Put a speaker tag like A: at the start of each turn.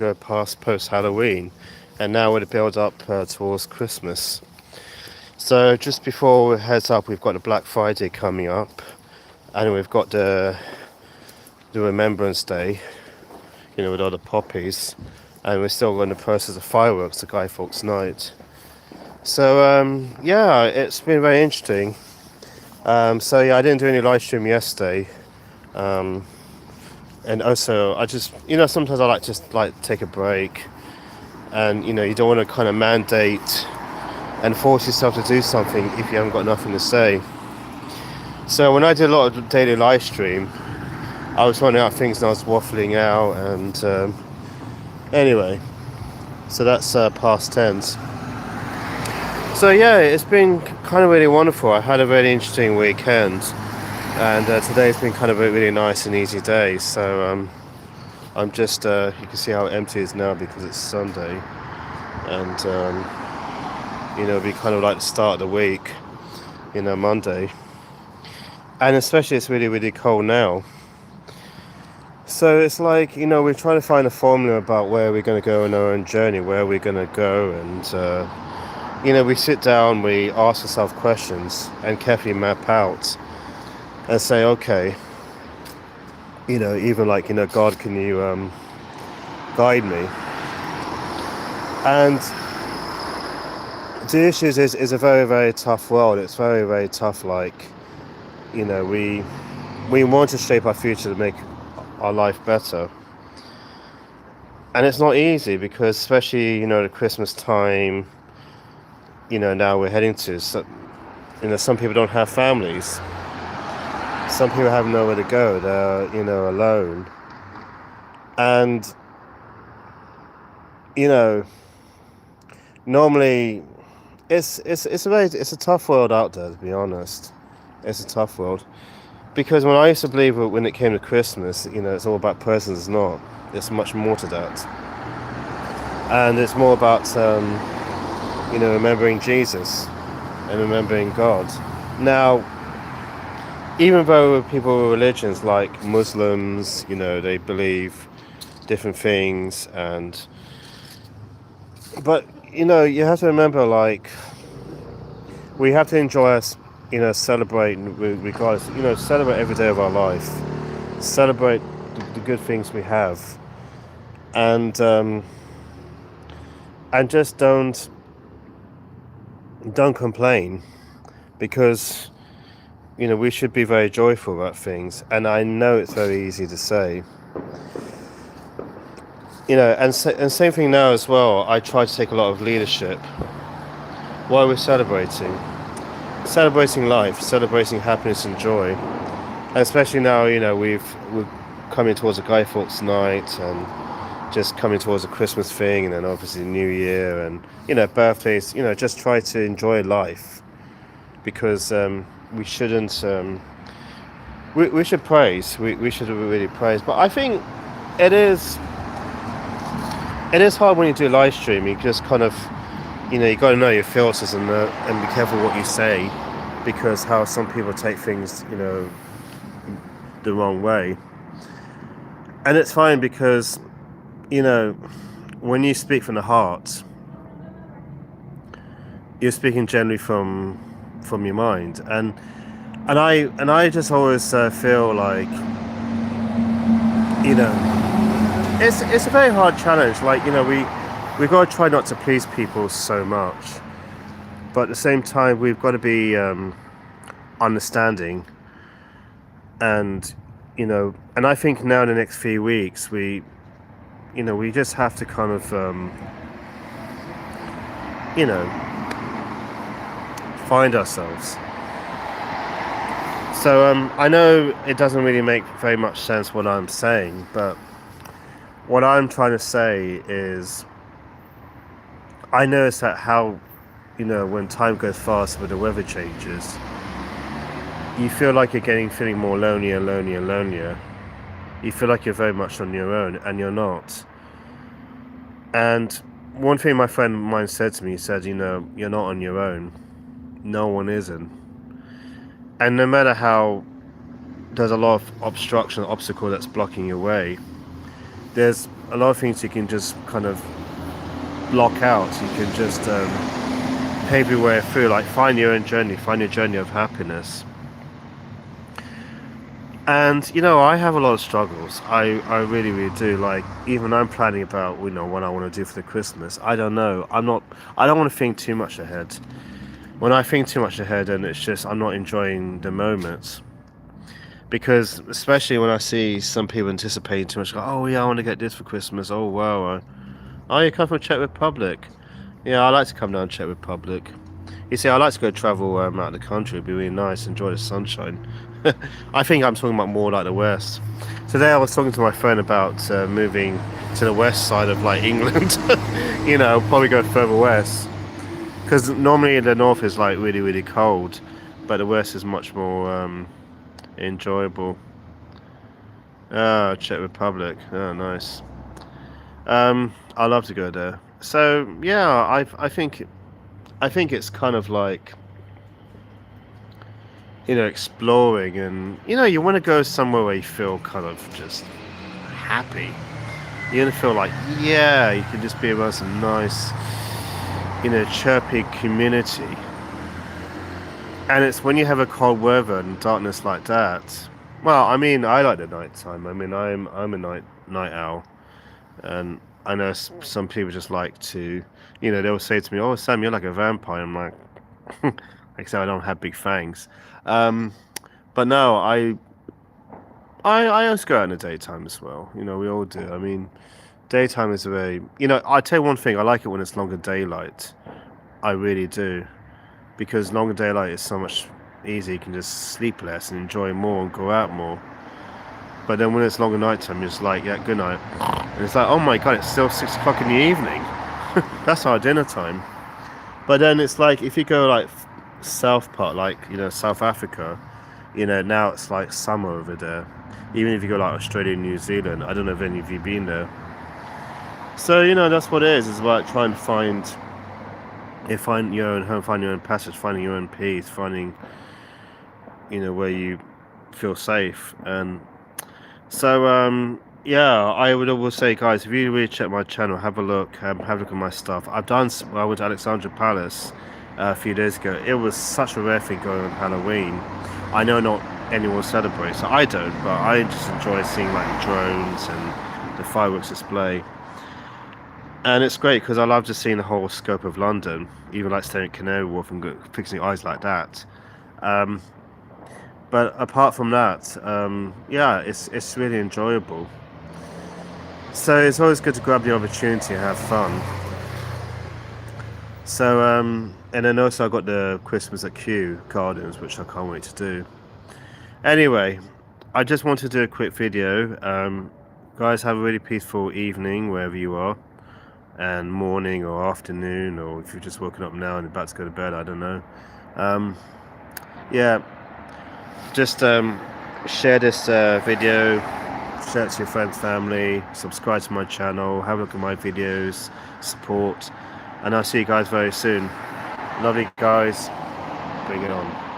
A: go past post Halloween, and now with the build up towards Christmas. So just before we heads up, we've got the Black Friday coming up, and we've got the Remembrance Day, with all the poppies, and we're still in the process of fireworks, the Guy Fawkes Night. So yeah, it's been very interesting. So yeah, I didn't do any live stream yesterday. Um, and also I just sometimes I like take a break, and you don't want to kind of mandate and force yourself to do something if you haven't got nothing to say. So when I did a lot of daily live stream, I was finding out things and I was waffling out, and anyway, so that's past tense. So yeah, it's been kind of really wonderful. I had a really interesting weekend, and today's been kind of a really nice and easy day. So I'm just you can see how empty it is now because it's Sunday, and it'll be kind of like the start of the week, Monday, and especially it's really really cold now. So it's like we're trying to find a formula about where we're going to go on our own journey, where we're going to go, and we sit down, we ask ourselves questions, and carefully map out and say, okay, even like God, can you guide me? And the issues is it's a very very tough world. It's very very tough. Like we want to shape our future to make our life better, and it's not easy because especially the Christmas time, now we're heading to, so some people don't have families, some people have nowhere to go, they're alone, and normally it's a tough world out there, to be honest. It's a tough world. Because when I used to believe when it came to Christmas, it's all about presents, it's not. It's much more to that. And it's more about, remembering Jesus and remembering God. Now, even though people with religions like Muslims, they believe different things, but, you have to remember, like, we have to enjoy us, celebrate regardless, celebrate every day of our life, celebrate the good things we have, and just don't complain, because we should be very joyful about things. And I know it's very easy to say, and same thing now as well. I try to take a lot of leadership while we're celebrating life, celebrating happiness and joy. And especially now, we're coming towards a Guy Fawkes Night, and just coming towards a Christmas thing, and then obviously New Year, and birthdays. Just try to enjoy life, because we shouldn't. We should praise. We should really praise. But I think it is hard when you do live stream. You just kind of you got to know your filters, and be careful what you say, because how some people take things the wrong way. And it's fine, because when you speak from the heart, you're speaking generally from your mind, and I just always feel like it's a very hard challenge. Like we've got to try not to please people so much, but at the same time we've got to be understanding, and and I think now in the next few weeks we just have to kind of find ourselves. So I know it doesn't really make very much sense what I'm saying, but what I'm trying to say is, I notice that how when time goes fast with the weather changes, you feel like you're feeling more lonelier. You feel like you're very much on your own, and you're not. And one thing my friend of mine said to me, he said, you're not on your own. No one isn't. And no matter how there's a lot of obstacle that's blocking your way, there's a lot of things you can just kind of block out. You can just pave your way through, like find your own journey, find your journey of happiness. And I have a lot of struggles. I really, really do. Like, even I'm planning about what I want to do for the Christmas. I don't know. I don't want to think too much ahead. When I think too much ahead, then it's just I'm not enjoying the moments. Because especially when I see some people anticipating too much, like, oh yeah, I want to get this for Christmas. Oh wow. Oh, you come from Czech Republic. Yeah, I like to come down to Czech Republic. You see, I like to go travel out of the country. It'd be really nice, enjoy the sunshine. I think I'm talking about more like the West. Today I was talking to my friend about moving to the west side of like England. Probably go further west. Because normally the north is like really, really cold, but the west is much more enjoyable. Ah, Czech Republic. Oh, nice. I love to go there. So yeah, I think it's kind of like exploring, and you want to go somewhere where you feel kind of just happy. You want to feel like yeah, you can just be around some nice, chirpy community. And it's when you have a cold weather and darkness like that. Well, I mean, I like the night time. I mean, I'm a night owl, and I know some people just like to, they'll say to me, "Oh, Sam, you're like a vampire." I'm like, like I said, I don't have big fangs, but no, I also go out in the daytime as well. We all do. I mean, daytime is a very, I tell you one thing, I like it when it's longer daylight. I really do, because longer daylight is so much easier. You can just sleep less and enjoy more and go out more. But then when it's longer nighttime, you're just like, yeah, good night. And it's like, oh my god, it's still 6 o'clock in the evening. That's our dinner time. But then it's like, if you go like south part, like, South Africa, now it's like summer over there. Even if you go like Australia and New Zealand, I don't know if any of you been there. So, that's what it is. It's about trying to find your own home, find your own passage, finding your own peace, finding, where you feel safe. And so, yeah, I would always say, guys, if you really check my channel, have a look at my stuff. I went to Alexandra Palace a few days ago. It was such a rare thing going on Halloween. I know not anyone celebrates, so I don't, but I just enjoy seeing like the drones and the fireworks display. And it's great because I love just seeing the whole scope of London, even like staying at Canary Wharf and fixing your eyes like that. But apart from that, yeah, it's really enjoyable. So it's always good to grab the opportunity and have fun. So, and then also I got the Christmas at Kew Gardens, which I can't wait to do. Anyway, I just wanted to do a quick video. Guys, have a really peaceful evening wherever you are, and morning or afternoon, or if you've just woken up now and about to go to bed, I don't know. Yeah, just share this video, share it to your friends, family, subscribe to my channel, have a look at my videos, support, and I'll see you guys very soon. Love you guys, bring it on.